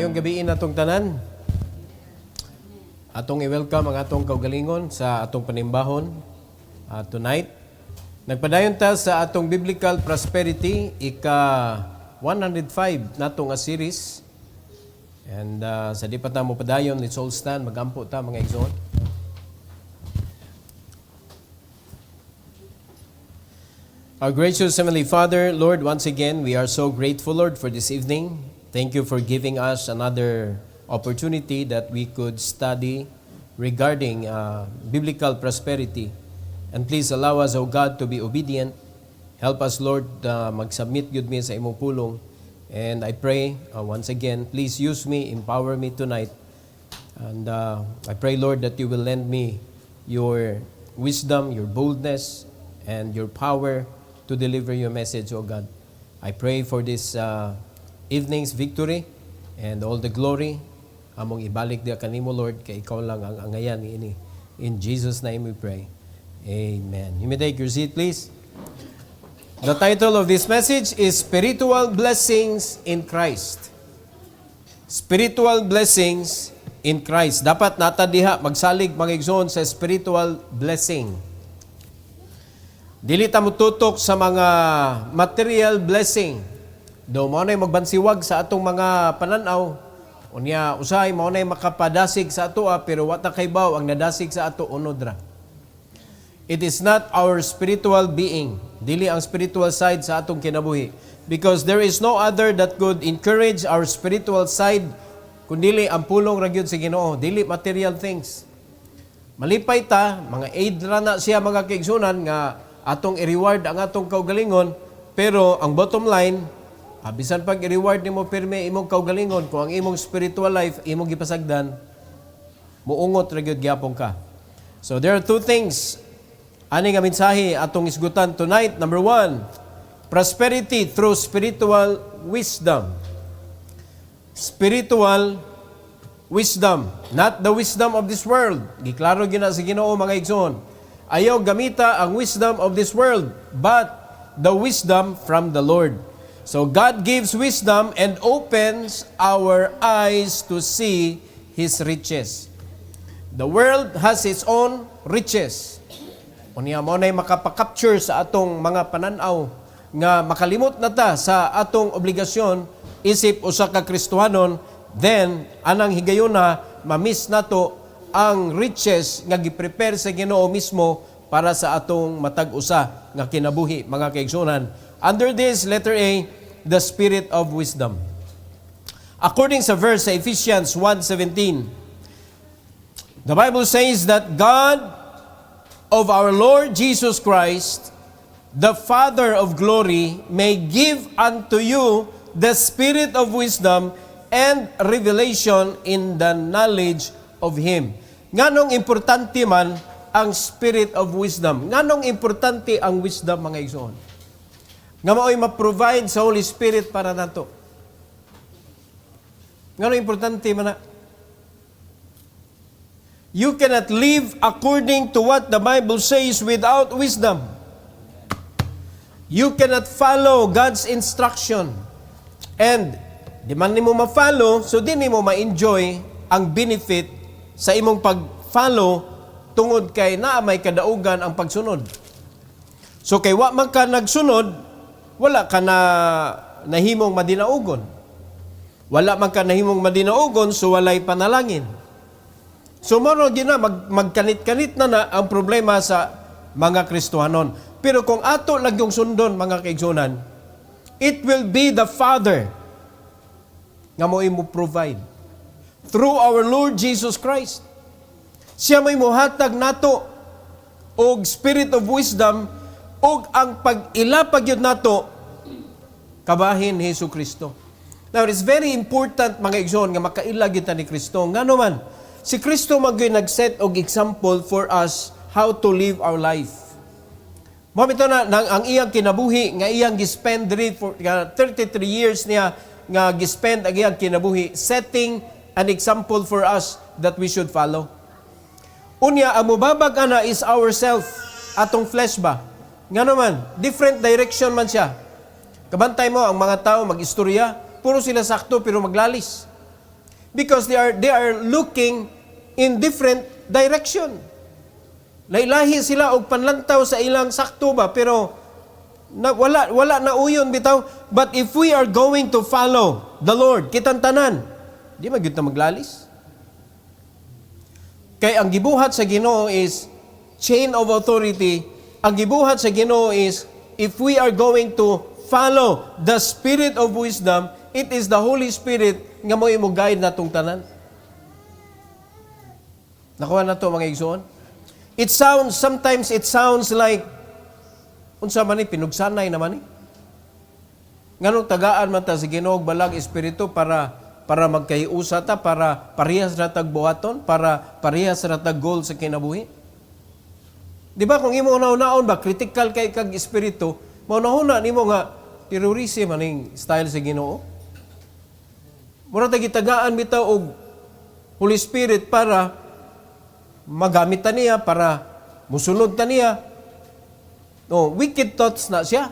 Maayong gabi atong tanan. Atong i-welcome ang atong kaugalingon sa atong panimbahon tonight. Nagpadayon ta sa atong Biblical Prosperity, ika 105 natong a series. And sa di pa ta mo padayon, let's all stand, magampo ta mga igsoon. Our gracious Heavenly Father, Lord, once again, we are so grateful, Lord, for this evening. Thank you for giving us another opportunity that we could study regarding biblical prosperity. And please allow us, O God, to be obedient. Help us, Lord, mag-submit yun mi sa imong pulong. And I pray, once again, please use me, empower me tonight. And I pray, Lord, that you will lend me your wisdom, your boldness, and your power to deliver your message, O God. I pray for this evening's victory and all the glory. Among ibalik dia kanimo, Lord, kay ikaw lang ang angayan ini. In Jesus' name we pray. Amen. You may take your seat, please. The title of this message is Spiritual Blessings in Christ. Spiritual Blessings in Christ. Dapat nata diha magsalig mga igsoon sa spiritual blessing. Dili ta mututok sa mga material blessing. Do mao nay magbansiwag sa atong mga pananaw. Unya usahay mao nay makapadasig sa ato pero wa ta kaybaw ang nadasig sa ato unod ra. It is not our spiritual being, dili ang spiritual side sa atong kinabuhi, because there is no other that could encourage our spiritual side kundili ang pulong ra gyud sa Ginoo, dili material things. Malipay ta, mga aid ra na siya mga kaigsunan nga atong i-reward ang atong kaugalingon, pero ang bottom line, bisan pag i-reward nimo pirme imong kaugalingon, kung ang imong spiritual life imong gipasagdan, muungot ra gyud gyapon ka. So there are two things ani nga mensahe atong isgutan tonight. Number 1, prosperity through spiritual wisdom. Spiritual wisdom, not the wisdom of this world. Giklaro gyud na sa Ginoo mga igsoon. Ayaw gamita ang wisdom of this world, but the wisdom from the Lord. So God gives wisdom and opens our eyes to see His riches. The world has its own riches. Unya mo nay makapakapture sa atong mga pananaw nga makalimot na ta sa atong obligasyon isip usa ka Kristohanon, then anang higayon na mamiss nato ang riches nga giprepare sa Ginoo mismo para sa atong matag-usa nga kinabuhi mga kaigsunan. Under this, letter A, the spirit of wisdom. According sa verse sa Ephesians 1:17, the Bible says that God of our Lord Jesus Christ, the Father of glory, may give unto you the spirit of wisdom and revelation in the knowledge of Him. Nganong importante man ang spirit of wisdom? Nganong importante ang wisdom mga igsoon? Nga mao'y ma-provide sa Holy Spirit para nato. Nganong importante man na? You cannot live according to what the Bible says without wisdom. You cannot follow God's instruction. And di man nimo ma-follow, so di nimo ma-enjoy ang benefit sa imong pag-follow tungod kay naa may kadaugan ang pagsunod. So kay wa man ka nagsunod, wala ka na nahimong madinaugon. Wala man ka nahimong madinaugon, so walay panalangin. So mao gina magkanit-kanit na ang problema sa mga Kristohanon. Pero kung ato lang yung sundon mga kaigsunan, it will be the Father nga mo provide through our Lord Jesus Christ. Siya may muhatag nato og spirit of wisdom og ang pag-ilapag yun nato kabahin ni Jesucristo. Now, it's very important mga igsoon nga makailag kita ni Kristo. Ngano man, si Kristo magyoy nag-set og example for us how to live our life. Mamito na ang iyang kinabuhi nga iyang gispend for 33 years niya nga gispend ang iyang kinabuhi setting an example for us that we should follow. Unya, ang mubabag ana is ourself, atong flesh ba? Nga naman, different direction man siya. Kabantay mo, ang mga tao mag-istorya, puro sila sakto pero maglalis. Because they are looking in different direction. Lailahi sila og panlantaw sa ilang sakto ba, pero wala na uyon bitaw. But if we are going to follow the Lord, kitang tanan, di magyud na maglalis. Kay ang gibuhat sa Ginoo is chain of authority. Ang gibuhat sa Ginoo is, if we are going to follow the Spirit of wisdom, it is the Holy Spirit nga mo imo guide natong tanan. Nakuha na to mga igsoon? Sometimes it sounds like, unsa man ni, pinugsanay naman ni. Nganong tagaan man ta sa Ginoo balag Espiritu para magkaiusa ta, para parehas ra tag buhaton, para parehas ra tag goal sa kinabuhi. Di ba kung imo naon ba, critical kay kag Espiritu, maunahuna nimo nga, terrorism aning style sa Ginoo. Mura ta gitagaan bitaw og Holy Spirit para magamit ta niya, para musunod ta niya. No, wicked thoughts na siya.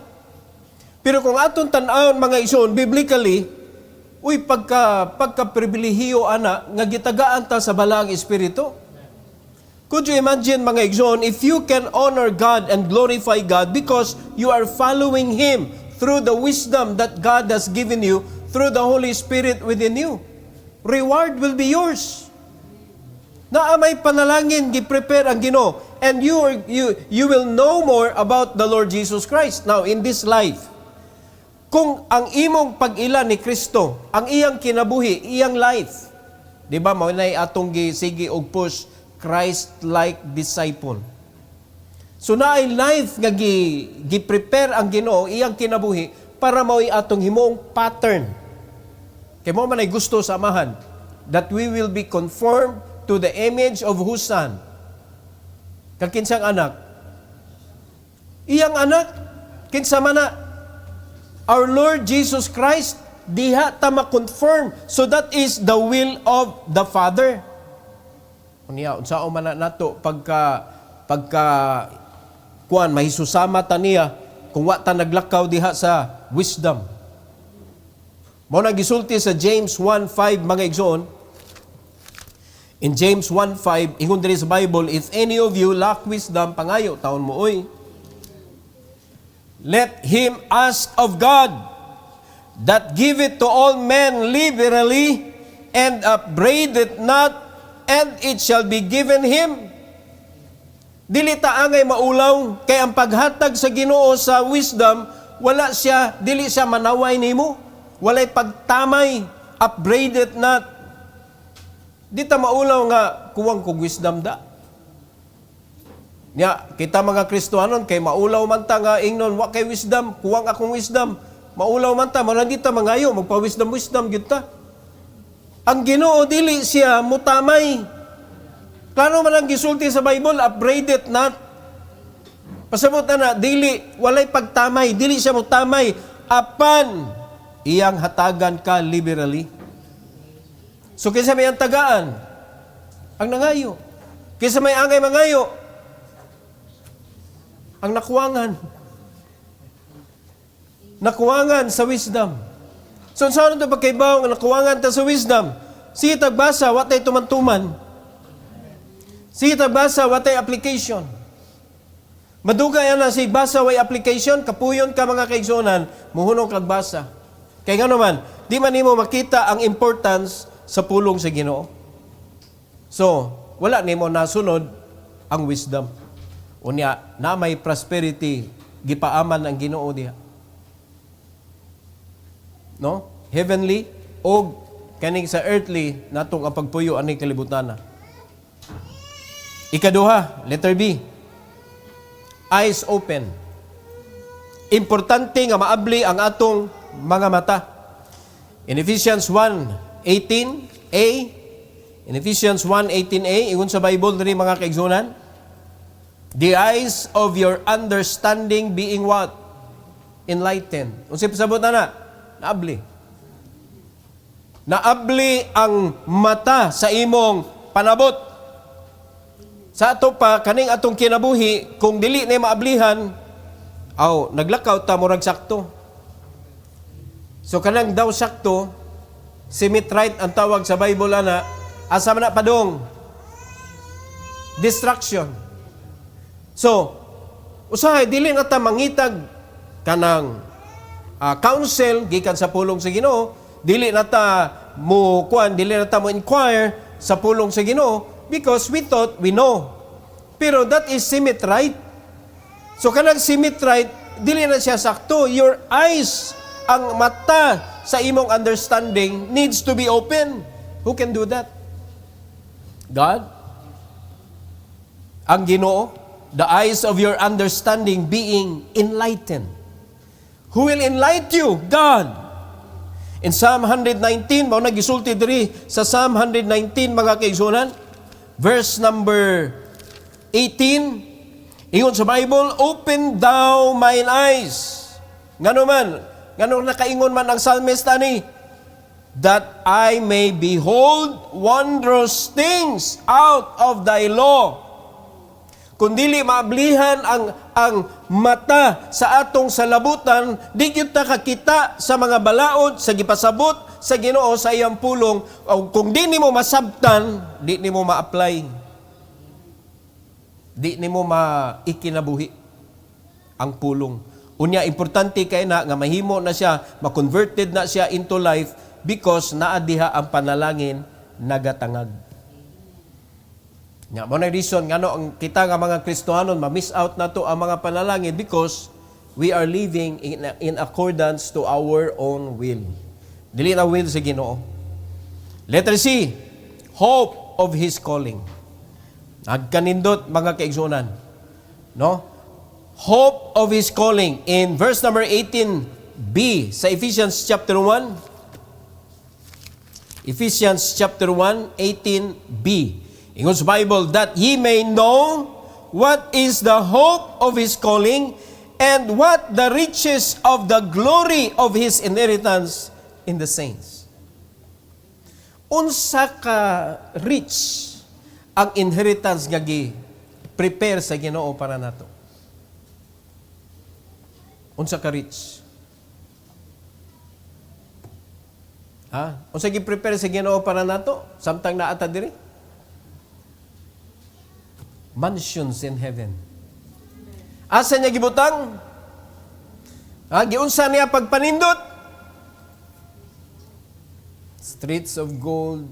Pero kung aton tan-awon mga igsoon, biblically, pagka-pribilehiyo ana nga gitagaan ta sa balang Espiritu. Could you imagine mga igsoon, if you can honor God and glorify God because you are following Him through the wisdom that God has given you, through the Holy Spirit within you, reward will be yours. Naamay panalangin gi-prepare ang Ginoo, and you will know more about the Lord Jesus Christ. Now, in this life, kung ang imong pag-ila ni Kristo, ang iyang kinabuhi, iyang life, di ba, maunay atong gisigi og push, Christ-like disciple. So naay life nga gi-prepare ang Ginoo, iyang kinabuhi, para mao'y atong himong pattern. Kay mo man ay gusto sa amahan, that we will be conformed to the image of whose Son? Kakinsang anak? Iyang anak? Kinsa man na? Our Lord Jesus Christ, diha ta ma-confirm. So that is the will of the Father. Unya, unsao man nato pagka kuan mahisusama ta niya kung wa ta naglakaw diha sa wisdom. Mao na gisulti sa James 1:5 mga igsoon. In James 1:5, ingon diri sa Bible, if any of you lack wisdom, pangayo taon mo oy. Let him ask of God, that giveth to all men liberally, and upbraideth not, and it shall be given him. Dili ta angay maulaw, kay ang paghatag sa Ginoo sa wisdom, dili siya manaway nimo, walay pagtamay, upbraideth not. Di ta maulaw nga kuwang kog wisdom da. Nya, kita mga Kristohanon kay maulaw man ta nga ingnon wa kay wisdom, kuwang akong wisdom. Maulaw man ta, man di ta mangayo magpa-wisdom gyud ta. Ang Ginoo dili siya mutamay. Klaro man ang gisulti sa Bible, upbraideth not. Pasabot na dili walay pagtamay, dili siya mutamay apan iyang hatagan ka liberally. So, kaysa may ang tagaan, ang nangayo. Kaysa may angay mangayo, ang nakuwangan. Nakuwangan sa wisdom. So, saan ito pagkaibaw ang nakuwangan ta sa wisdom? Sige tagbasa, watay tumantuman. Sige tagbasa, watay application. Madugay na si basa way application, kapuyon ka mga kaigsonan, muhunong kagbasa. Kaya nga naman, di man nimo makita ang importance sa pulong sa Ginoo. So, wala nimo nasunod ang wisdom. Unya, na may prosperity, gipaaman ang Ginoo diha. No? Heavenly o kaning sa earthly natong ang pagpuyo ani kalibutan. Ikaduha, letter B. Eyes open. Importante nga maabli ang atong mga mata. In Ephesians 1:18a, in Ephesians 1:18a, ingon sa Bible diri mga kaigsunan, the eyes of your understanding being what? Enlightened. Unsay pasabot na? Naabli. Naabli ang mata sa imong panabot. Sa ato pa, kaning atong kinabuhi, kung dili na maablihan, naglakaw ta murag sakto. So kanang daw sakto, Simitrite ang tawag sa Bible ana. Asa man na padong? Destruction. So, usahay dili na ta mangitag kanang counsel gikan sa pulong sa Ginoo, dili na ta mo inquire sa pulong sa Ginoo because we thought we know. Pero that is simitrite. So kanang simitrite, dili na siya sakto. Your eyes, ang mata sa imong understanding needs to be open. Who can do that? God? Ang Ginoo, the eyes of your understanding being enlightened. Who will enlighten you? God. In Psalm 119, mao nagisulti diri sa Psalm 119 mga kaigsunan, verse number 18, ingon sa Bible, open thou mine eyes. Ngano nakaingon man ang psalmist ani, that I may behold wondrous things out of thy law. Kundili maablihan ang mata sa atong salabutan, di gyud ta kakita sa mga balaod sa gipasabot sa Ginoo sa iyang pulong. O kung di nimo masabtan, di nimo ma-apply. Di nimo maikinabuhi ang pulong. Unya importante kay na nga mahimo na siya, ma-converted na siya into life because naa diha ang panalangin nagatangag. Nga mo na reason ngano ang kita nga mga Kristohanon ma-miss out na to ang mga panalangin because we are living in accordance to our own will. Dili na will sa Ginoo. Letter C, hope of His calling. Nagkanindot mga kaigsunan. No? Hope of His calling. In verse number 18b sa Ephesians chapter 1. Ephesians chapter 1, 18b. Ingon sa Bible, that ye may know what is the hope of His calling and what the riches of the glory of His inheritance in the saints. Unsa ka rich ang inheritance nga gi-prepare sa Ginoo para nato? Unsa ka rich? Unsa gi-prepare sa Ginoo para nato? Samtang naata diri? Mansions in heaven. Asa niya gibutang? Giunsa niya pagpanindot? Streets of gold,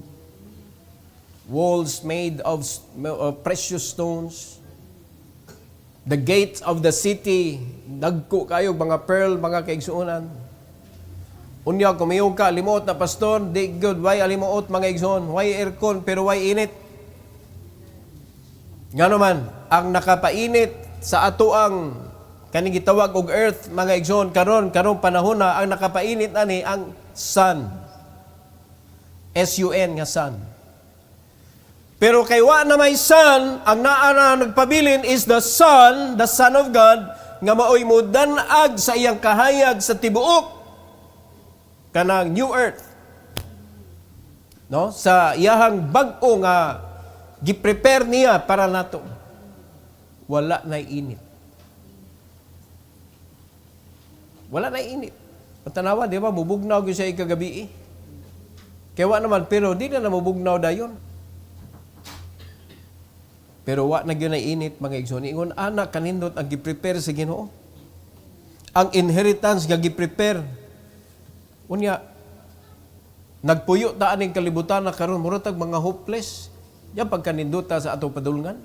walls made of precious stones, the gates of the city, dagko kayo mga pearl, mga kaigsuonan. Unya kumiyong ka, limuot na pastor, di good, why alimuot mga igsoon, why aircon, pero why init? Nga naman, ang nakapainit sa ato ang kaning gitawag og earth, mga igsoon, karong panahon na ang nakapainit ani ang sun. S-U-N nga sun. Pero kay wa na may sun, ang naa na nagpabilin is the Son of God, nga maoy mo danag sa iyang kahayag sa tibuok kanang new earth. No? Sa iyahang bag-o nga gi-prepare niya para nato. Wala na init. Wala na init. Patanawa, di ba? Mubugnaw gyud siya ikagabi. Kaya wa naman, pero di na namubugnaw dayon. Pero wa na gyud na init, mga igsoon. Ingon, anak, kanindot ang gi-prepare sa Ginoo. Ang inheritance nga gi-prepare. Unya, nagpuyo ta aning kalibutan na karon murag mga hopeless. Yan pagkaninduta sa atong padulngan.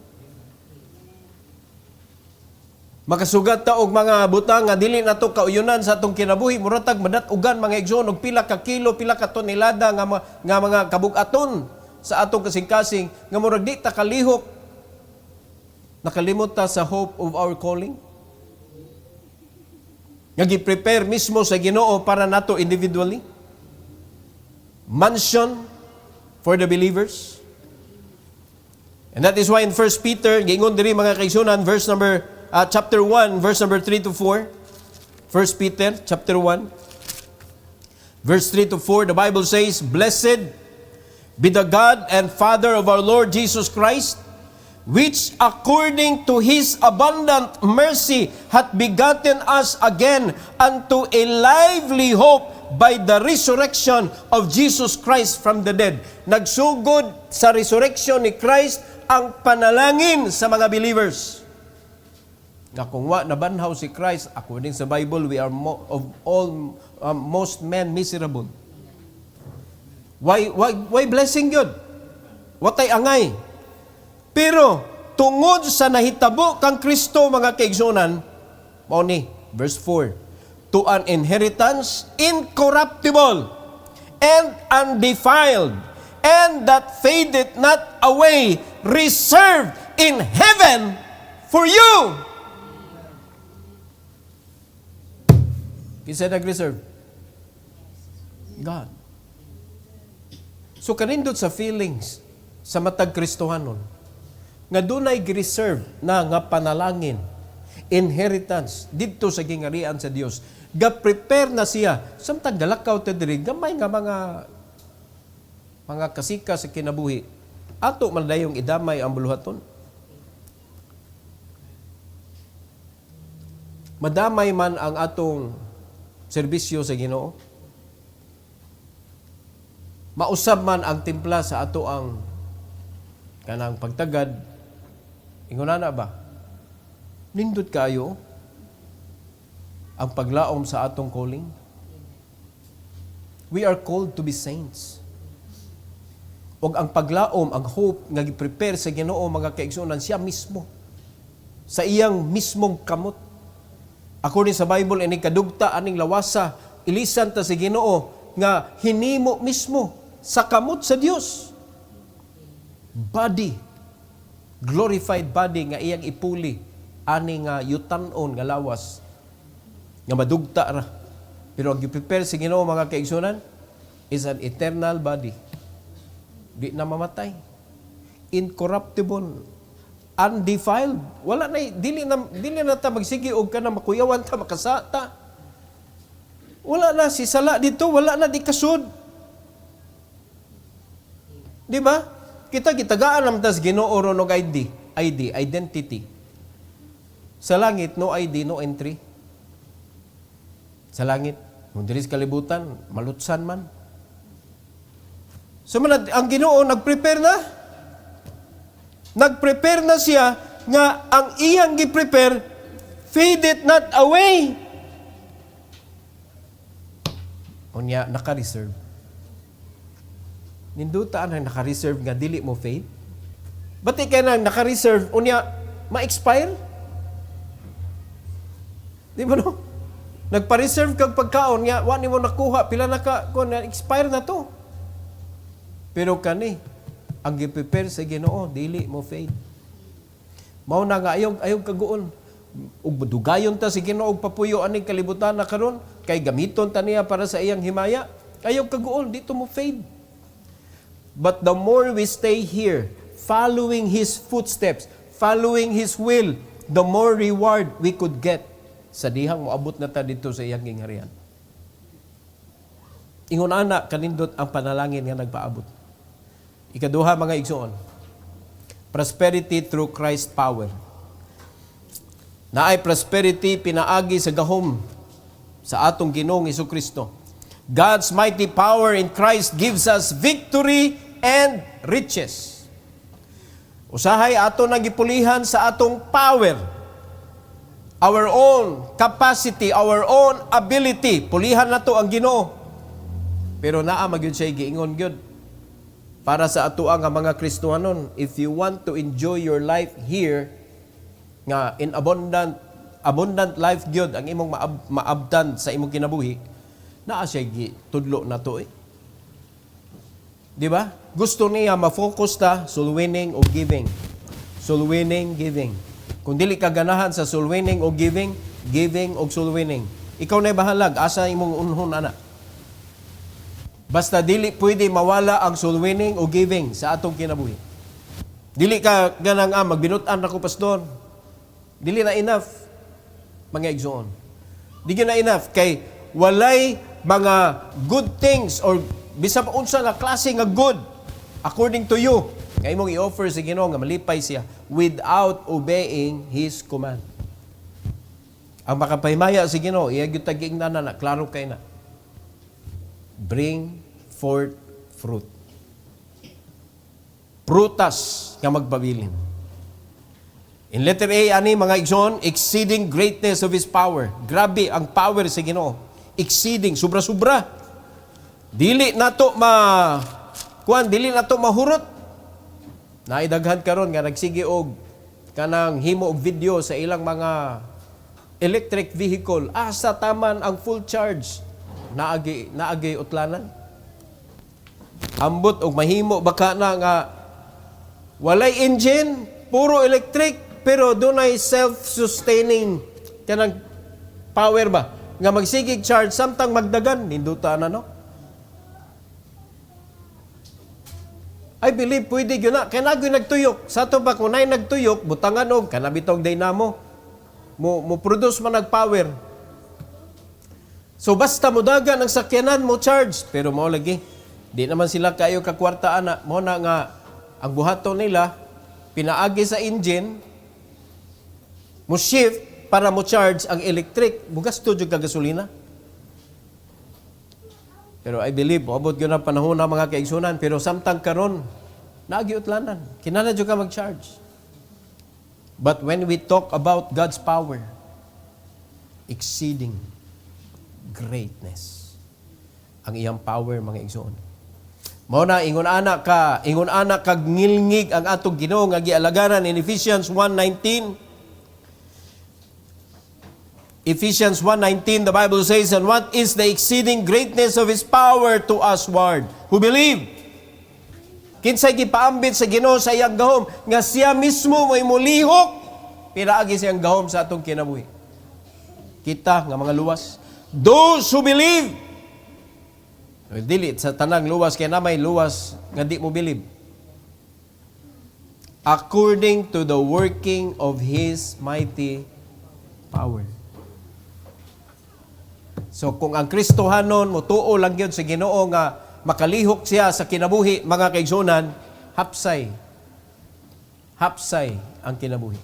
Makasugat ta og mga butang nga dili nato kauyunan sa atong kinabuhi, muratag madatugan mga igsoon og pila ka kilo, pila ka tonelada nga mga kabug-aton sa atong kasing-kasing nga murag di ta kalihok. Nakalimot ta sa hope of our calling. Nga gi-prepare mismo sa Ginoo para nato individually. Mansion for the believers. And that is why in 1 Peter, giingon diri mga kaigsunan, chapter 1, verse number 3 to 4. 1 Peter, chapter 1, verse 3 to 4, the Bible says, blessed be the God and Father of our Lord Jesus Christ, which according to His abundant mercy hath begotten us again unto a lively hope by the resurrection of Jesus Christ from the dead. Nagsugod sa resurrection ni Christ ang panalangin sa mga believers. Nga kung wa nabanhaw si Christ, according sa Bible, we are most men miserable. Why blessing yun? Watay angay. Pero, tungod sa nahitabo kang Kristo, mga kaigsunan, mao ni, verse 4, to an inheritance incorruptible and undefiled, and that fadeth not away, reserved in heaven for you. Kinsa nag-reserve? God. So kanindot sa feelings sa matag Kristohanon nga dunay gi-reserve na nga panalangin, inheritance didto sa gingarian sa Dios. Ga-prepare na siya samtang dalakaw ta diri gamay nga mga kasika sa kinabuhi. Ato man dayong idamay ang buluhaton. Madamay man ang atong serbisyo sa Ginoo. Mausab man ang timpla sa ato ang kanang pagtagad. Inguna na ba? Nindot kayo ang paglaom sa atong calling. We are called to be saints. Og ang paglaom, ang hope nga gi-prepare sa Ginoo, mga kaigsunan, siya mismo. Sa iyang mismong kamot. According sa Bible, ini kadugta aning lawasa, ilisan ta sa Ginoo nga hinimo mismo sa kamot sa Dios. Body, glorified body nga iyang ipuli ani nga yutanon nga lawas nga madugta ra. Pero ang gi-prepare sa Ginoo, mga kaigsunan, is an eternal body. Di na mamatay. Incorruptible. Undefiled. Wala na, dili na ta magsigi og kana makuyawan ta makasata. Wala na si sala dito, wala na di kasud. Di ba? Kita gitagaan naman tas Ginoo ron og ID, identity. Sa langit no ID, no entry. Sa langit, kung diri sa kalibutan, malutsan man. So ang Ginoo nag-prepare na. Nag-prepare na siya nga ang iyang gi-prepare fadeth not away. Unya naka-reserve. Nindutaan ang naka-reserve nga dili mo fade. Bati kay nang naka-reserve unya ma-expire? Di ba no? Nagpa-reserve kag pagkaon nga wa nimo nakuha pila na ka kun expire na to. Pero kani ang gi-prepare sa Ginoo dili mo fade. Mao na nga ayog kaguon. Ug dugayon ta si Ginoo og papuyo aning kalibutan na karon kay gamiton ta niya para sa iyang himaya. Ayog kaguon dito mo fade. But the more we stay here, following His footsteps, following His will, the more reward we could get sa dihang moabot na ta dito sa iyang gingharian. Ingon ana kanindot ang panalangin nga nagpaabot. Ikaduha, mga igsoon, prosperity through Christ's power. Naay prosperity pinaagi sa gahom sa atong Ginoong Hesukristo. God's mighty power in Christ gives us victory and riches. Usahay ato nagipulihan sa atong power, our own capacity, our own ability. Pulihan nato ang Ginoo. Pero naa magyud siya giingon gyud para sa atoa nga mga Kristohanon, if you want to enjoy your life here, nga in abundant life gyud ang imong maabdan sa imong kinabuhi, naa siya tudlo na to Di ba? Gusto niya ma-focus ta soul winning o giving. Soul winning, giving. Kung dili ka ganahan sa soul winning o giving, giving o soul winning. Ikaw na'y bahalag, asa imong unhon ana. Basta dili pwede mawala ang soul winning o giving sa atong kinabuhi. Dili ka ganang magbinutan ako pastor. Dili na enough, mga igsoon. Dili na enough kay walay mga good things or bisag unsa nga klase nga good according to you nga imong i-offer sa Ginoo nga malipay siya without obeying His command. Ang makapahimaya sa Ginoo, iya gyud tag-ingnan na klaro kay na. Bring forth fruit. Prutas nga magpabilin. In letter A, ani mga igsoon, exceeding greatness of His power. Grabe ang power sa Ginoo. Exceeding, sobra-sobra. Dili nato mahurot. Naidaghan karon nga nagsige og kanang himo og video sa ilang mga electric vehicle. Asa taman ang full charge. Naagi utlanan. Ambot og mahimo baka na nga walay engine, puro electric, pero dunay self-sustaining kanang power ba nga magsigig charge samtang magdagan ninduta na no. I believe pwede gyud na kay nagoy nagtuyok sa ato ba kung nay nagtuyok butangan og kanabitong dynamo mo produce man nag-power. So basta mo dagan ang sakyanan mo charge pero mao lagi di naman sila kayo kakwartaan na mo na nga ang buhaton nila pinaagi sa engine mo shift para mo charge ang electric, bugas to jud ka gasolina. Pero I believe, abot yun ang panahon na mga kaigsunan, pero samtang karon nagiutlanan. Kinala jud ka mag-charge. But when we talk about God's power, exceeding greatness, ang iyang power, mga igsoon. Mao na ingon anak kag ngilngig ang atong Ginoo nga gialagaran in Ephesians 1:19. Ephesians 1:19, the Bible says, and what is the exceeding greatness of His power to usward who believe? Kinsay gipaambit sa Ginoo sa iyang gahom nga siya mismo may mulihok pinaagi siyang gahom sa atong kinabuhi. Kita nga mga luwas, those who believe. Dili sa tanang luwas kay na may luwas nga di mo believe. According to the working of His mighty power. So kung ang Kristohanon motuo lang gyud sa Ginoo nga makalihok siya sa kinabuhi, mga kaigsunan, hapsay ang kinabuhi.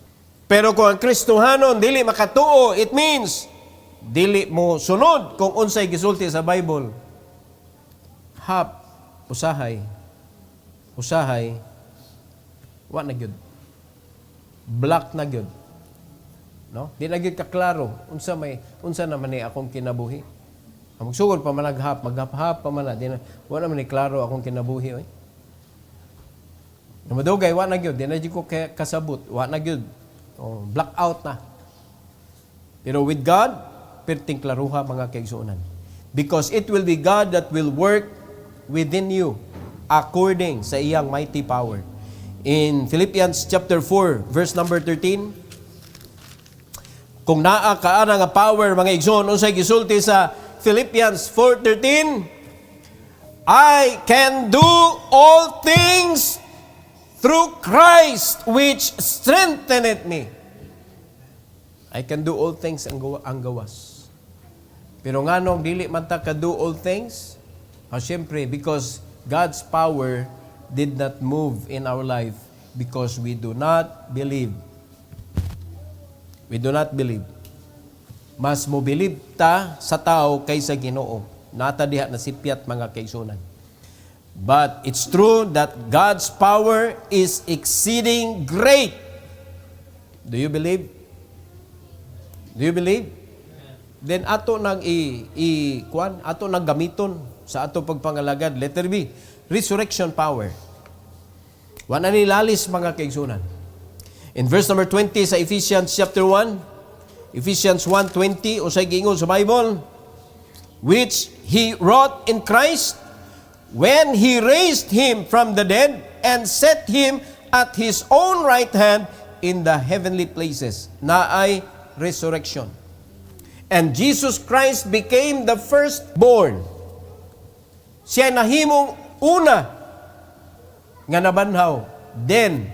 Pero kung ang Kristohanon dili makatuo, it means dili mo sunod kung unsay gisulti sa Bible. Usahay, wa na gyud. Black na gyud. No? Di na gyud kaklaro unsa naman ni akong kinabuhi. Magsugod pa man maghap pa man di na wa naman ni klaro akong kinabuhi oy. Namadugay wa na gyud, di na gyud ko kasabot, wa na gyud. Oh, blackout na. Pero with God, perting klaruha mga kaigsuonan. Because it will be God that will work within you according sa iyang mighty power. In Philippians chapter 4, verse number 13, kung naa ka nga power, mga igsoon, unsay gisulti sa Philippians 4:13, I can do all things through Christ which strengtheneth me. I can do all things ang gawas. Pero nganong dili man ta ka do all things? Siyempre, because God's power did not move in our life because we do not believe. We do not believe. Mas mo believe ta sa tao kaysa Ginoo. Nata diha na sipyat mga kaigsunan. But it's true that God's power is exceeding great. Do you believe? Do you believe? Then ato nang ato nang gamiton sa ato pagpangalagad. Letter B, resurrection power. Wa na nilalis mga kaigsunan. In verse number 20 sa Ephesians chapter 1, Ephesians 1:20, o sa giingon sa Bible, which He wrought in Christ when He raised Him from the dead and set Him at His own right hand in the heavenly places. Na ay resurrection. And Jesus Christ became the firstborn. Siya nahimong una nga nabanhaw. Then,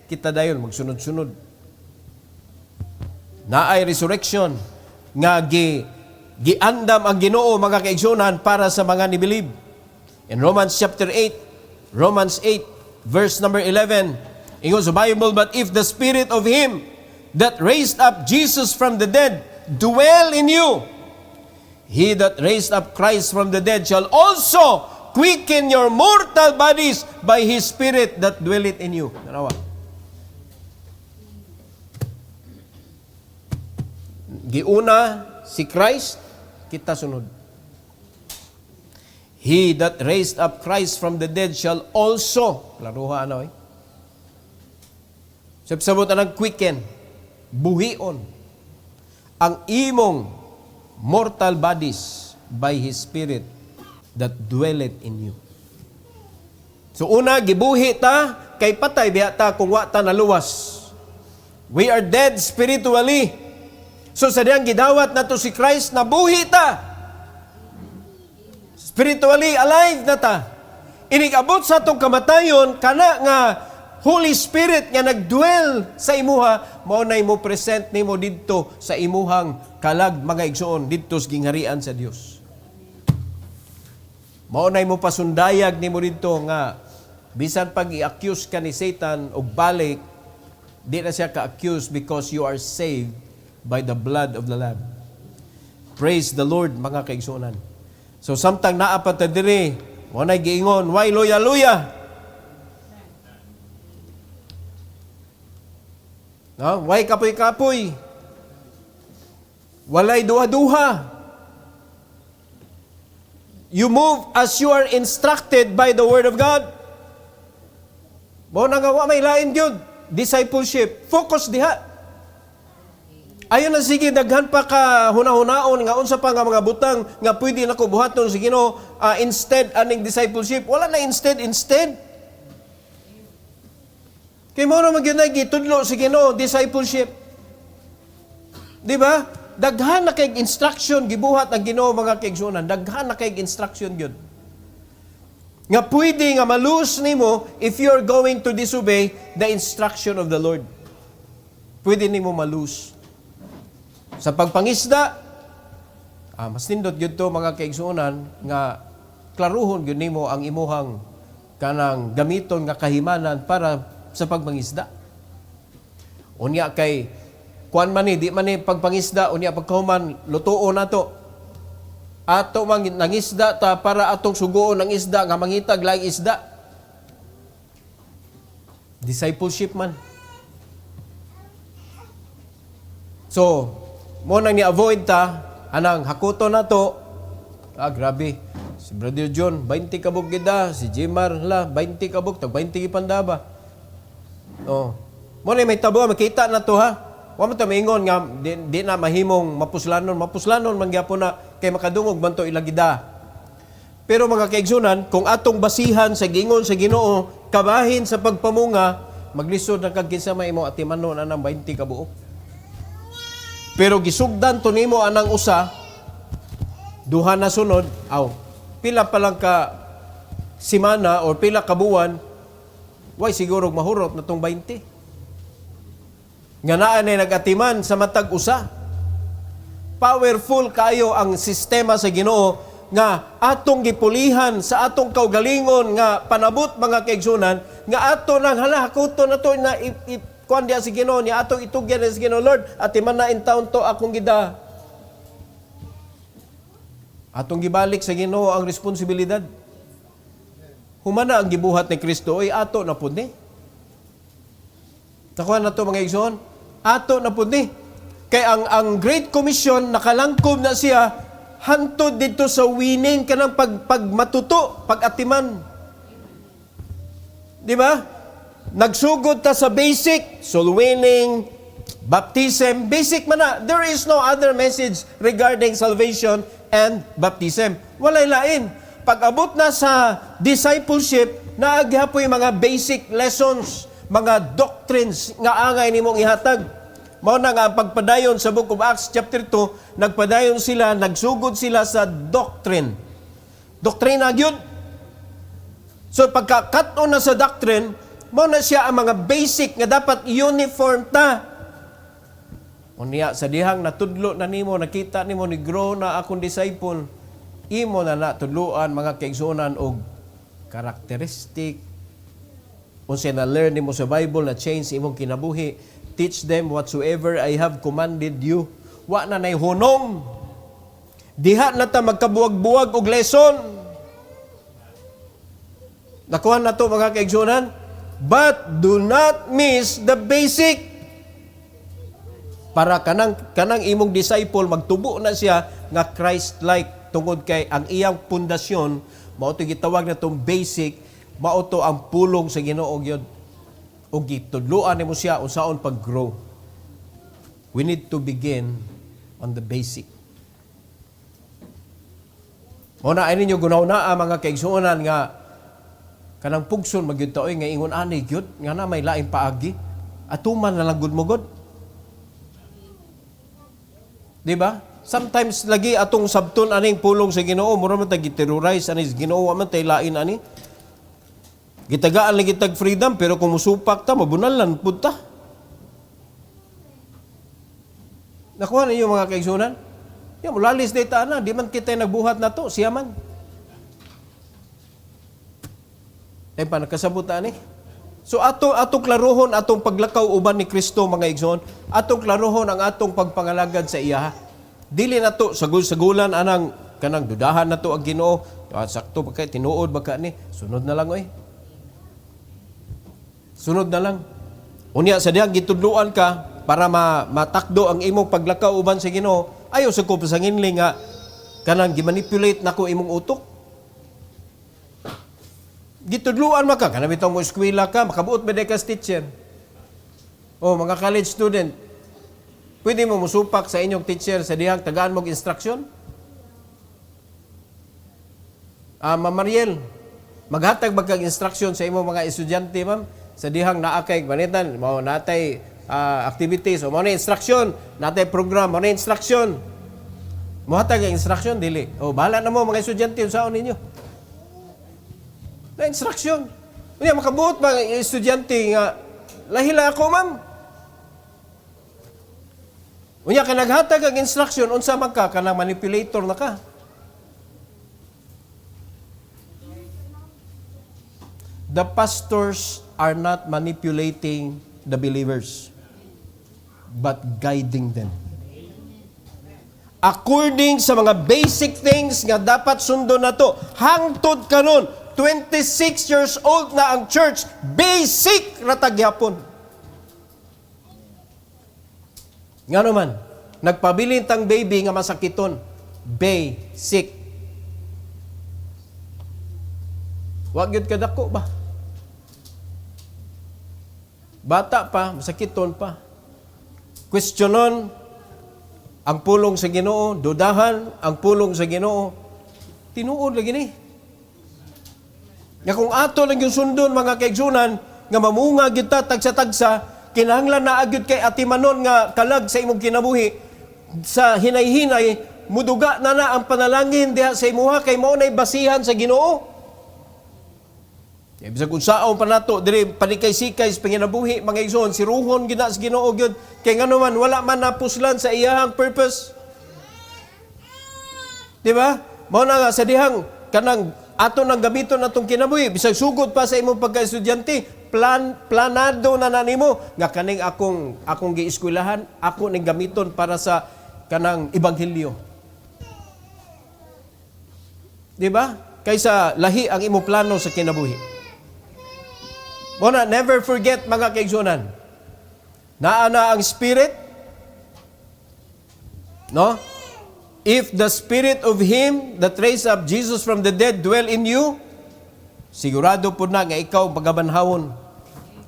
kita dayon magsunod-sunod. Naay resurrection nga giandam ang Ginoo mga kaigsunan para sa mga ni-believe. In Romans chapter 8, verse number 11. Ingon sa Bible, but if the Spirit of Him that raised up Jesus from the dead dwell in you, He that raised up Christ from the dead shall also quicken your mortal bodies by His Spirit that dwelleth in you. Nanawa. Giuna si Christ, kita sunod. He that raised up Christ from the dead shall also, klaruha ano sabot ang quicken, buhion, ang imong mortal bodies by His Spirit that dwelleth in you. So una, gibuhi ta, kay patay biya ta kung wa ta naluwas. We are dead spiritually. So sa diyang gidawat na to si Christ, nabuhi ta. Spiritually alive na ta. Inigabot sa itong kamatayon, kana nga Holy Spirit nga nagdwell sa imuha, mao nay mo present nimo didto sa imuhang kalag mga igsoon didto sa gingharian sa Dios. Mao nay mo pasundayag nimo didto nga bisan pag i-accuse ka ni Satan og balik, di na siya ka-accuse because you are saved by the blood of the Lamb. Praise the Lord mga kaigsuonan. So samtang naa pa ta diri, mao nay giingon, why luya-luya? No? Why kapoy-kapoy? Walay duha-duha. You move as you are instructed by the Word of God. Mao na nga wa may lain gyud. Discipleship. Focus diha. Ayon na sige, daghan pa ka hunahunaon nga unsa pa nga mga butang nga pwede nako buhaton sa Ginoo instead aning discipleship. Wala na instead. Kay mo na magyunay gitudlo sa Ginoo, discipleship. Di ba? Daghan na kay instruction gibuhat ang Ginoo mga kaigsuonan. Daghan na kay instruction gyud. Nga pwede nga malus nimo if you're going to disobey the instruction of the Lord. Pwede nimo malus. Sa pagpangisda, mas nindot gyud to mga kaigsuonan nga klaruhon gyud nimo ang imuhang kanang gamiton nga kahimanan para sa pagpangisda. Unya kay kuan man di man pagpangisda, unya pagkahuman lutuon nato. Ato mang nangisda ta para atong suguon ang isda nga mangitag laing isda. Discipleship man. So, mo nang ni-avoid ta anang hakuto nato. Grabe. Si Brother John 20 kabog gida, si Jimar 20 kabog, tag 20 gipandaba. Oh. Mo na may tabo makita na to ha. Wa man ta maingon nga di na mahimong mapuslanon man gyapon na kay makadungog man to ilagida. Pero mga kaigsunan, kung atong basihan sa gingon sa Ginoo, kabahin sa pagpamunga, maglisod na kag kinsa may imo atimanon anang 20 ka buok. Pero gisugdan to nimo anang usa, duha na sunod, pila pa lang ka simana or pila ka buwan, way siguro mahurot na tong 20. Nga naa na nagatiman sa matag usa. Powerful kayo ang sistema sa Ginoo nga atong gipulihan sa atong kaugalingon nga panabot mga kaigsunan nga ato nang halahakuto na to na kuan dia sa Ginoo ni atong itugyan sa Ginoo, Lord, atiman na in taon to akong gida. Atong gibalik sa Ginoo ang responsibilidad. Humana ang gibuhat ni Kristo ay ato na pud ni. Nakuha na to mga igsoon. Ato na pud ni. Kay ang Great Commission nakalangkob na siya hantod dito sa winning kanang pagmatuto, pagatiman. Di ba? Nagsugod ta sa basic, soul winning, baptism, basic man na. There is no other message regarding salvation and baptism. Walay lain. Pag-abot na sa discipleship, naaghapoy mga basic lessons, mga doctrines nga angay nimong ihatag. Mao na nga ang pagpadayon sa Book of Acts chapter 2, nagpadayon sila, nagsugod sila sa doctrine. Doktrina gyud. So pagka-cut-on na sa doctrine, mao na siya ang mga basic nga dapat uniform ta. Unya sa dihang natudlo na nimo, nakita nimo ni grow na akong disciple, imo na natudloan mga kaigsunan og karakteristik, Unsay na learn nimo sa Bible na change imong kinabuhi, teach them whatsoever I have commanded you. Wa na nay hunong. Diha na ta magkabuwag-buwag og lesson. Nakuha na to mga kaigsunan. But do not miss the basic. Para kanang imong disciple magtubo na siya nga Christ-like tungod kay ang iyang pundasyon mao to gitawag na tong basic, mao to ang pulong sa Ginoo gyud. Og gitudloan nimo siya unsaon pag-grow. We need to begin on the basic. Mao na ay ninyo gunaw-naa mga kaigsuonan nga kanang pugson magyud ta oy nga ingon ani gyud nga na may laing paagi. Atuman na lang gud mo gud. Di ba? Sometimes lagi atong sabton aning pulong sa Ginoo, mura man ta giterrorize ani sa Ginoo, man tay lain ani. Gitagaan lagi tag freedom pero kung musupak ta mabunalan pud ta. Nakuha ninyo mga kaigsunan? Ya mulalis data na, di man kita nagbuhat na to, siya man. Ay pa nakasabot ani. So atong klaruhon atong paglakaw uban ni Kristo mga igsoon, atong klaruhon ang atong pagpangalagad sa iya. Dili na to sagul-sagulan anang kanang dudahan na to ang Ginoo. Sakto ba kay tinuod ba ka ni? Sunod na lang oy. Sunod na lang. Unya sa dihang gitudluan ka para matakdo ang imong paglakaw uban sa Ginoo. Ayo sa ko sa nginling nga kanang gimanipulate nako imong utok. Gitudluan maka kana bitaw mo eskwela ka makabuot ba ka teacher. O mga college student, pwede mo musupak sa inyong teacher sa dihang tagaan mong instruction? Ma'am Mariel, maghatag ba kag instruction sa imong mga estudyante, ma'am? Sa dihang naa kay banitan, mao natay activities o mao na instruction, natay program, mao na instruction. Mohatag ang instruction dili. O bahala na mo mga estudyante unsaon ninyo. Na instruction. Unya makabuot ba ang estudyante nga lahila ako, ma'am? Unya ka naghatag ang instruction unsa man ka kanang manipulator na ka. The pastors are not manipulating the believers but guiding them. According sa mga basic things nga dapat sundo na to, hangtod karon 26 years old na ang church, basic ratagyapon. Nga naman, nagpabilin tang baby nga masakiton, basic. Wag yun kadako ba? Bata pa, masakiton pa. Questionon ang pulong sa Ginoo, dudahan ang pulong sa Ginoo. Tinuod lagi ni. Nga kung ato lang yung sundon mga kaigsunan, nga mamunga gyud ta tagsa-tagsa, kinahanglan na agyud kay atimanon nga kalag sa imong kinabuhi, sa hinay-hinay, muduga na ang panalangin diha sa imuha kay mao nay basihan sa Ginoo. Kaya bisag unsaon pa nato diri panikay-sikay sa panginabuhi mga igsoon, siruhon gid na sa Ginoo gyud kay ngano man wala man napuslan sa iyahang purpose. Di ba? Mao na nga sa dihang kanang ato nang gamiton atong kinabuhi bisag sugod pa sa imong pagka-estudyante, planado na nanimo nga kaning akong gieskwelahan, ako ning gamiton para sa kanang ebanghelyo. Di ba? Kaysa lahi ang imong plano sa kinabuhi. Muna, never forget mga kaigsunan. Naa na ang Spirit. No? If the Spirit of Him that raised up Jesus from the dead dwell in you, sigurado po na nga ikaw pagabanhawon.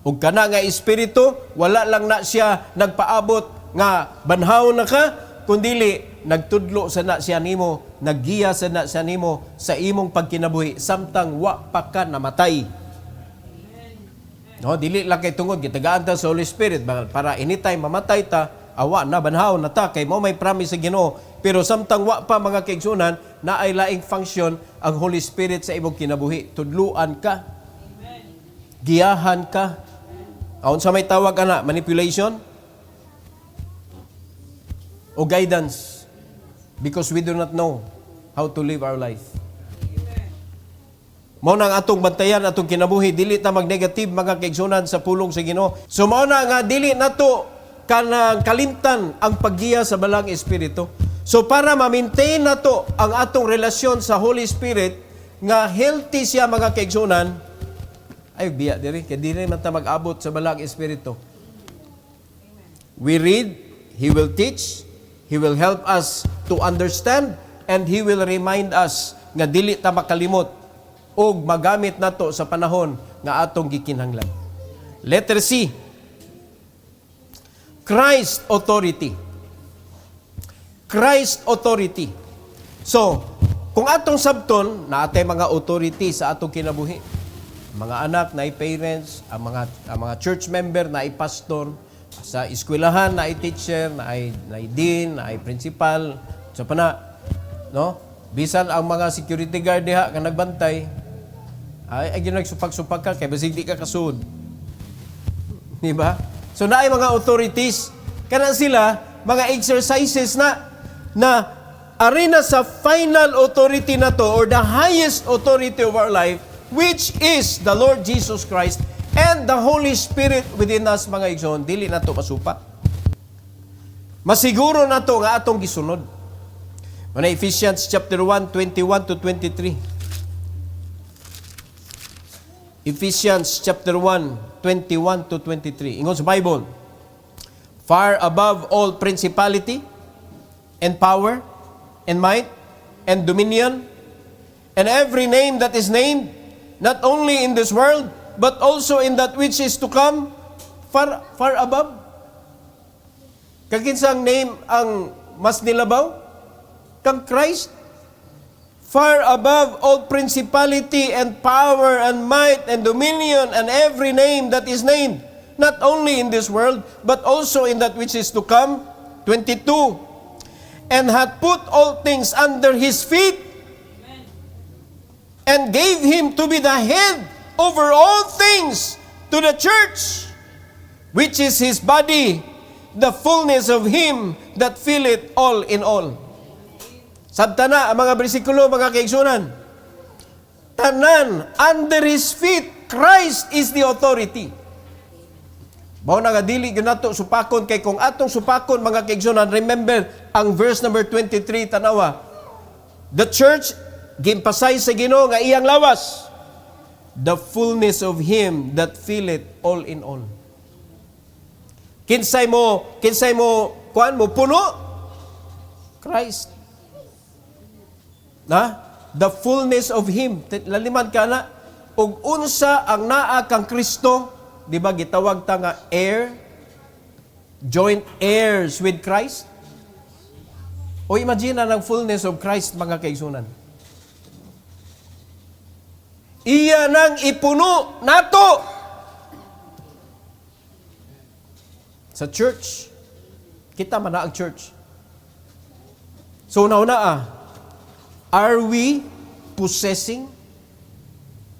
Ug kana nga Espiritu, wala lang na siya nagpaabot nga banhawon na ka, kundili nagtudlo sa na siya nimo, naggiya sa na siya nimo sa imong pagkinabuhi samtang wa pa ka namatay. No, dili lang kay tungod gitagaan ta sa Holy Spirit para anytime mamatay ta, awa na banhawon na ta kay mo may promise sa Ginoo. Pero samtang wa pa mga kaigsunan na ay laing function ang Holy Spirit sa imong kinabuhi. Tudluan ka. Giyahan ka. Aun sa may tawag ana, manipulation o guidance, because we do not know how to live our life. Mao nang atong bantayan atong kinabuhi, dili ta mag-negative mga kaigsunan sa pulong sa Ginoo. So mao na nga dili nato kanang kalimtan ang paggiya sa Balang Espiritu. So para ma-maintain nato ang atong relasyon sa Holy Spirit nga healthy siya mga kaigsunan, ay biya diri kay dili man ta mag-abot sa Balang Espiritu. We read, He will teach, He will help us to understand, and He will remind us nga dili ta makalimot o magamit nato sa panahon nga atong gikinahanglan. Letter C, Christ authority. Christ authority. So, kung atong sabton, naatay mga authority sa atong kinabuhi. Mga anak, naay parents, ang mga church member, naay pastor, sa eskwelahan, naay teacher, naay dean, naay principal, sa pana, no? Bisan ang mga security guard diha nga nagbantay, ay ginagsupak-supak ka, kaya basig di ka kasud. Di ba? So, naay mga authorities. Kana sila, mga exercises na arena sa final authority na to, or the highest authority of our life, which is the Lord Jesus Christ and the Holy Spirit within us, mga igsoon, dili na to masupa. Masiguro na to nga atong gisunod. Mana Ephesians chapter 1, 21 to 23. Ephesians chapter 1, 21 to 23. Ingon sa Bible, far above all principality and power and might and dominion and every name that is named, not only in this world, but also in that which is to come, far above. Kakinsang name ang mas nilabaw? Kang Christ. Far above all principality and power and might and dominion and every name that is named, not only in this world, but also in that which is to come. 22. And hath put all things under His feet, and gave Him to be the head over all things to the church, which is His body, the fullness of Him that filleth all in all. Sabtana ang mga bersikulo, mga kaigsunan. Tanan, under His feet, Christ is the authority. Mao na nga dili gyud nato supakon, kay kung atong supakon mga kaigsunan, remember ang verse number 23 tanawa. The church giemphasize sa Ginoo nga iyang lawas, the fullness of Him that filleth all in all. Kinsay mo kuan mo puno? Christ. Na? The fullness of Him. Laliman ka na, ug unsa ang naa kang Kristo, di ba gitawag ta nga heir, joint heirs with Christ? O imagine ang fullness of Christ, mga kaigsunan. Iya nang ipuno nato sa church. Kita man na ang church. So nauna are we possessing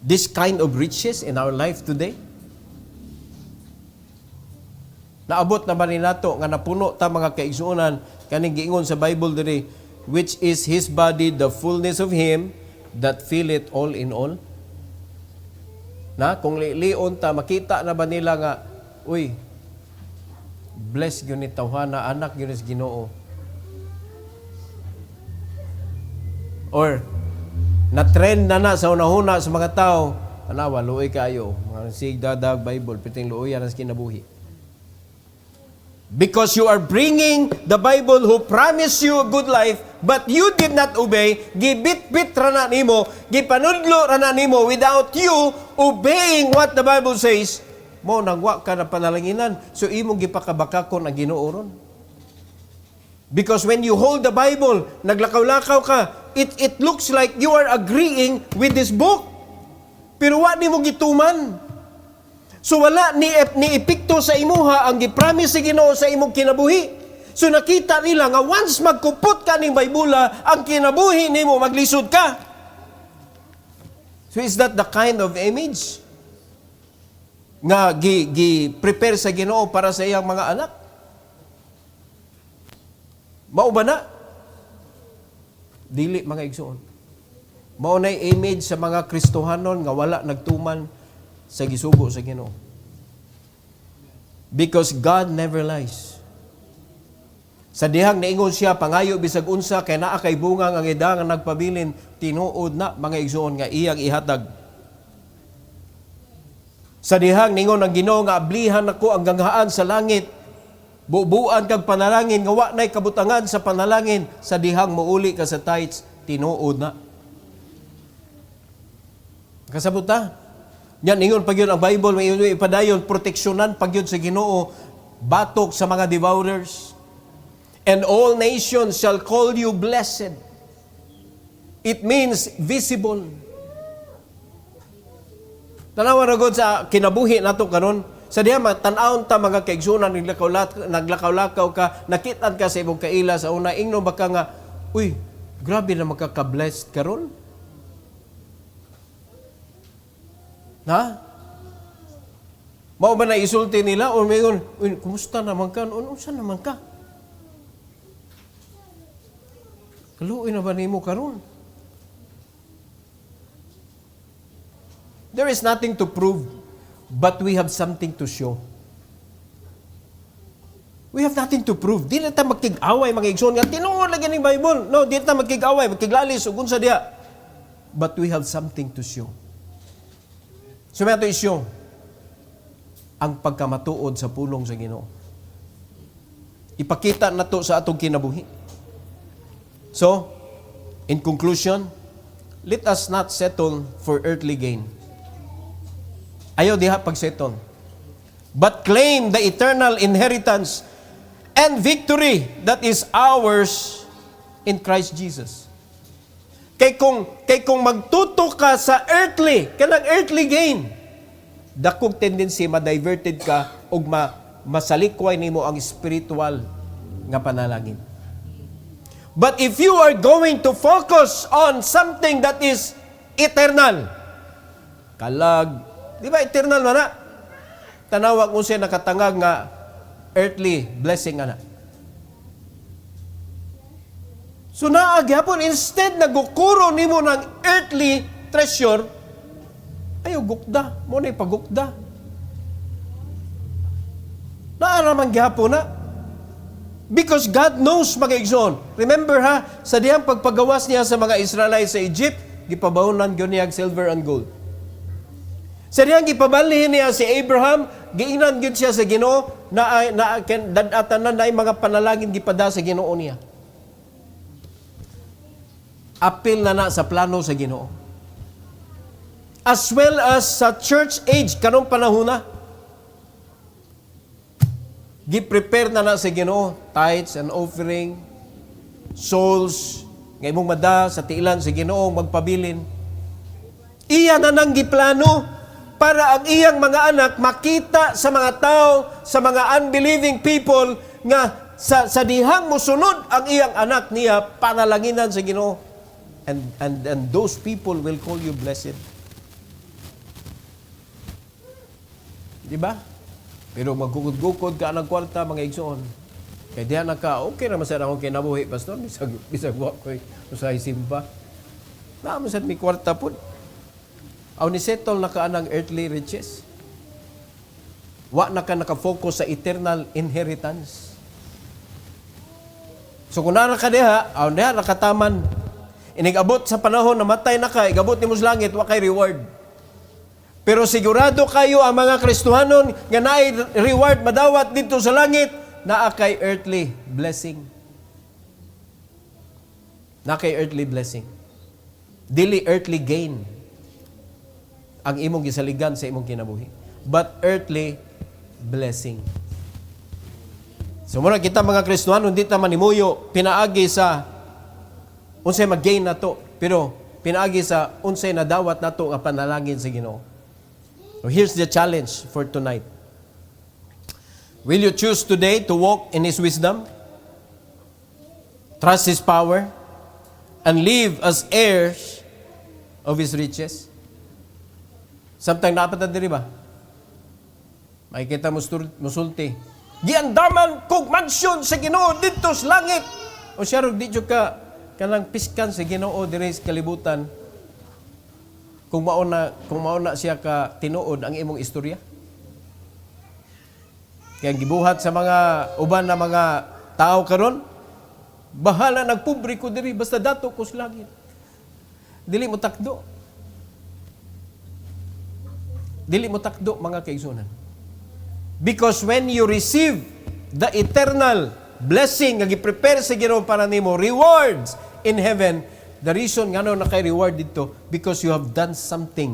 this kind of riches in our life today? Naabot na ba ni nato nga napuno ta mga kaigsuonan kaning giingon sa Bible diri, which is His body, the fullness of Him that filleth all in all? Na kung lion ta, makita na ba nila nga, uy, bless gyud ni tawhana, anak gyud ni Ginoo. Or na-trend na sa unahuna sa mga tao, anawa, luoy kayo. Mga sigdadag Bible, piting luoyan ang kinabuhi. Because you are bringing the Bible who promised you a good life, but you did not obey, gibit-bit rana nimo, gipanudlo rana nimo without you obeying what the Bible says, mo nagwa ka na panalanginan, so imong gipakabakakon ang Ginoo ron. Because when you hold the Bible, naglakaw-lakaw ka, it looks like you are agreeing with this book. Pero wa nimo gituman. So wala ni epekto sa imuha ang gipromise sa Ginoo sa imong kinabuhi. So nakita nila nga once magkupot ka ning Baybula, ang kinabuhi nimo maglisod ka. So is that the kind of image nga gi-prepare sa Ginoo para sa iyang mga anak? Mao ba na? Dili, mga igsoon. Mao nay image sa mga Kristohanon nga wala nagtuman sa gisugo sa Ginoo. Because God never lies. Sa dihang naingon siya, pangayo bisag unsa, kay naa kay bunga ang ida nga nagpabilin, tinuod na mga igsoon nga iyang ihatag. Sa dihang ningon ang Ginoo nga ablihan nako ang ganghaan sa langit, bubuan kag panalangin nga wa nay kabutangan sa panalangin, sa dihang muuli ka sa tithes, tinuod na. Kasabuta. Yan ingon pag yun ang Bible, may ipadayon proteksyonan pag yun sa Ginoo, batok sa mga devourers. And all nations shall call you blessed. It means visible. Tanawa ra gud sa kinabuhi nato karon, sa diha tan-awon ta mga kaigsunan naglakaw-lakaw ka, nakitan ka sa imong kaila sa una, ingno baka nga, uy, grabe na makaka-blessed karon. Ha? Mao ba na isulti nila o mayon, uy, kumusta naman ka? Unsa naman ka? Kaluoy na ba nimo karon? There is nothing to prove, but we have something to show. We have nothing to prove. Di na ta magkig-away, mga igsoon nga, tinuod lagi ng Bible. No, di na ta magkig-away, magkiglalis, ug unsa diha. But we have something to show. So may ato isyo, ang pagkamatuod sa pulong sa Ginoo. Ipakita na to sa atong kinabuhi. So, in conclusion, let us not settle for earthly gain. Ayaw diha pag-settle. But claim the eternal inheritance and victory that is ours in Christ Jesus. Kay kung magtuto ka sa kanang earthly gain, dakog tendency ma-diverted ka ug masalikway nimo ang spiritual nga panalangin. But if you are going to focus on something that is eternal, kalag, di ba eternal man na? Tanawa kung siya nakatangag nga earthly blessing ana. So naagyapon, instead na gukuro nimo ng earthly treasure, ayaw gukda, mo na ipagukda. Naaraman gyapon na. Because God knows, mga igsoon. Remember ha, sa diyang pagpagawas niya sa mga Israelites sa Egypt, gipabahunan gyud niya silver and gold. Sa diyang gipabalhin niya si Abraham, giingnan gyud siya sa Ginoo na dadatanan na mga panalangin gipada sa Ginoo niya. Apil na sa plano sa Ginoo. As well as sa church age, kanong panahon na, gi-prepare na sa Ginoo, tithes and offering, souls, nga imong mada sa tiilan sa Ginoo magpabilin. Iya na nang giplano para ang iyang mga anak makita sa mga tao, sa mga unbelieving people nga sa dihang mosunod ang iyang anak niya panalanginan sa Ginoo. And those people will call you blessed. Di ba? Pero magkukod-gukod ka ng kwarta, mga igsoon. Kaya diyan na ka, okay naman sa akong kinabuhi, pastor. Bisag wak ko sa isimba. Naman sa may kwarta po. Aw ni settle na ka ng earthly riches. Wa na ka nakafocus sa eternal inheritance. So kung na ka diha, aw diha nakataman. Inigabot sa panahon na matay na ka, igabot ni mo sa langit, wa kay reward. Pero sigurado kayo ang mga Kristohanon nga naay reward madawat dito sa langit, naa kay earthly blessing. Na kay earthly blessing. Dili earthly gain ang imong gisaligan sa imong kinabuhi, but earthly blessing. So muna kita mga Kristohanon, hindi ta manimuyo pinaagi sa unsay mag-gain nato, pero pinaagi sa unsay nadawat nato nga panalangin sa Ginoo. So here's the challenge for tonight. Will you choose today to walk in His wisdom, trust His power, and live as heirs of His riches? Samtang dapat na diri ba? Makikita musulti. Giandaman kog mansyon sa Ginoo dito sa langit. O siya ro di ka kanang piskan sa Ginoo diri sa kalibutan. Kung mauna siya ka tinuod ang imong istorya. Kaya gibuhat sa mga uban na mga tao karon, bahala nagpobre ko diri basta dato ko sa langit. Dili mo takdo. Dili mo takdo mga kaigsunan. Because when you receive the eternal blessing nga gi-prepare sa Ginoo para nimo, rewards in heaven, the reason nga na kay reward dito because you have done something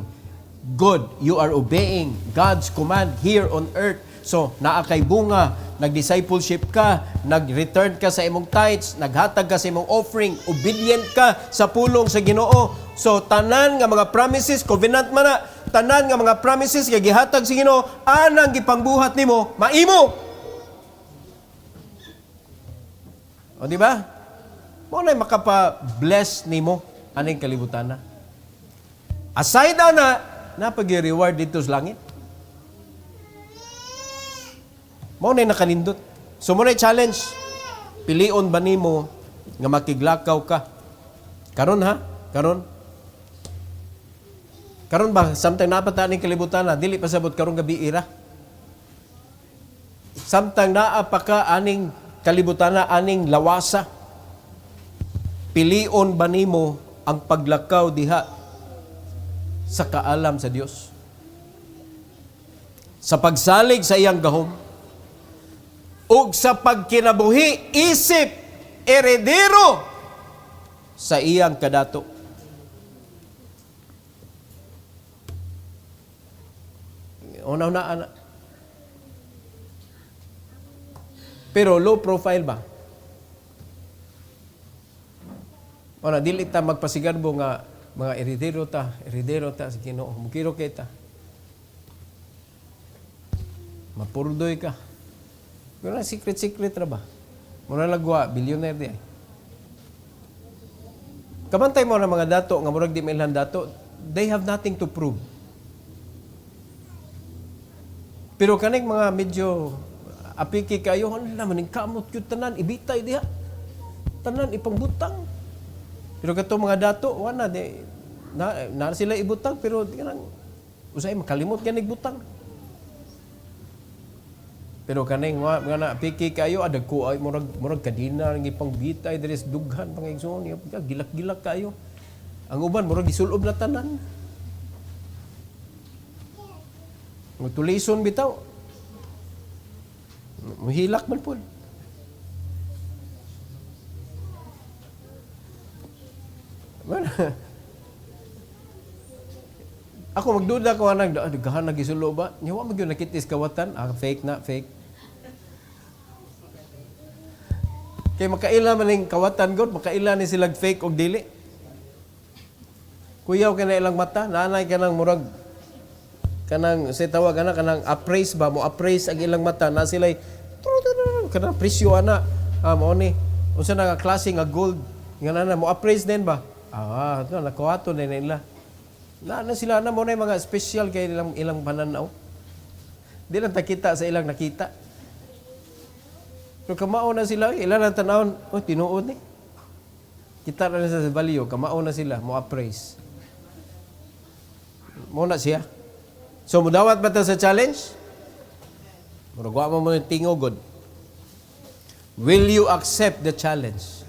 good. You are obeying God's command here on earth. So, naa kay bunga, nag-discipleship ka, nag-return ka sa imong tithes, naghatag ka sa imong offering, obedient ka sa pulong sa Ginoo. So, tanan nga mga promises, covenant man na, tanan nga mga promises nga gihatag sa Ginoo, anang gipangbuhat nimo, maimo. O di ba? Mo na makapa-bless nimo aning kalibutan na. Aside na napag-reward dito sa langit. Mo na nakalindot. So mo na challenge. Pilion ba nimo nga makiglakaw ka? Karon ha? Karon. Karon ba samtang napata ning kalibutan na dili pasabot karon gabi ira. Samtang naa pa ka aning kalibutan na aning lawasa. Pilion ba nimo ang paglakaw diha sa kaalam sa Dios? Sa pagsalig sa iyang gahom ug sa pagkinabuhi isip eredero sa iyang kadato. Una-una. Pero low profile ba? Ona dili ta magpasigarbo nga mga eredero ta sa Ginoo. Mukiro kita. Mapurdoy ka. Pero secret ra ba? Muna lagwa, billionaire di ay. Kamantay mo na mga dato, nga murag di mailhan dato, they have nothing to prove. Pero kaning mga medyo apiki kayo, ano naman, yung kamot yung tanan, ibitay diha. Tanan, ipangbutang. Pero kato mga dato, wala, na sila ibutang, pero usay makalimot ka nagbutang. Pero kaning nga na piki kayo adag ko ay murag kadina ng ipang bitay deres dughan pangigsoon gilak-gilak kayo. Ang uban murag gisulob na tanan. Mutulison bitaw. Muhilak man pud. Ako magduda ko anang daghan na gisulo ba? Nya wa magyud nakitis kawatan, fake na, fake. Kay makaila man ning kawatan god, makaila ni sila fake og dili. Kuyaw ka na ilang mata, nanay ka nang murag kanang say tawag ana kanang appraise ba mo appraise ang ilang mata na sila kanang presyo ana mao ni unsa na nga klase nga gold nga na mo appraise din ba? No nakuhato din nila. Na sila na mo na mga special kay ilang pananaw. Di lang takita sa ilang nakita. Pero kamao na sila, ilan ang tanawon, tinuod ni. Kita na sa value, kamao na sila, mo appraise. Mo na siya. So, mudawat ba ito sa challenge? Muragwa mo mo yung tingogod. Will you accept the challenge?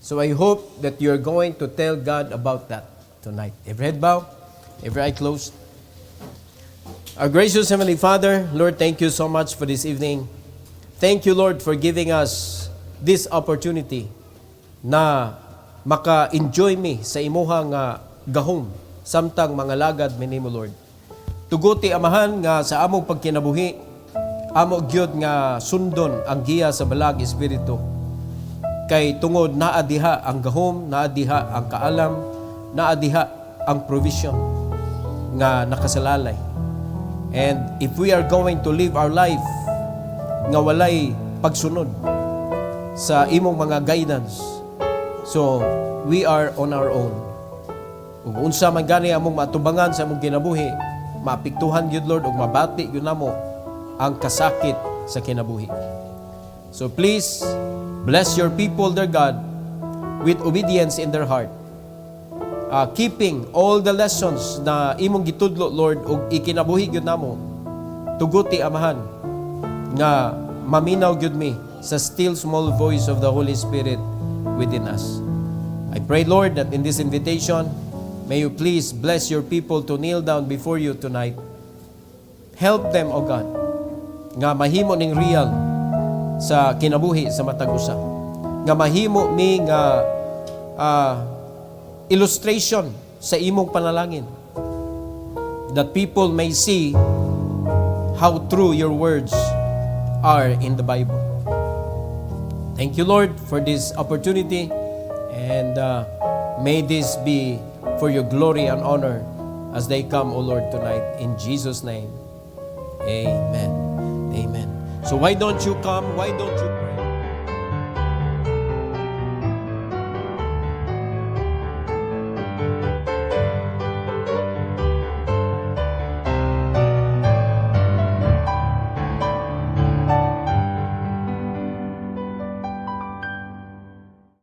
So, I hope that you're going to tell God about that tonight. Every head bowed, every eye closed. Our gracious Heavenly Father, Lord, thank you so much for this evening. Thank you, Lord, for giving us this opportunity na maka-enjoy mi sa imuhang gahom samtang mga lagad minimo, Lord. Tuguti amahan nga sa among pagkinabuhi, amo gyud nga sundon ang giya sa balag espiritu. Kay tungod naa diha ang gahom, naa diha ang kaalam, naa diha ang provision nga nakasalalay. And if we are going to live our life nga walay pagsunod sa imong mga guidance, so we are on our own. Ug unsa man gani among matubangan sa among kinabuhi, maapektuhan gyud Lord ug mabati gyud namo ang kasakit sa kinabuhi. So please bless your people, dear God, with obedience in their heart. keeping all the lessons na imong gitudlo, Lord, ug ikinabuhi gyud namo. Tuguti amahan nga maminaw gyud mi sa still small voice of the Holy Spirit within us. I pray, Lord, that in this invitation, may you please bless your people to kneel down before you tonight. Help them, O God, nga mahimo ning real sa kinabuhi sa matag usa. Nga mahimo mi nga illustration sa imong panalangin, that people may see how true your words are in the Bible. Thank you, Lord, for this opportunity, and may this be for your glory and honor as they come, O Lord, tonight. In Jesus' name, amen. Amen. So why don't you come? Why don't you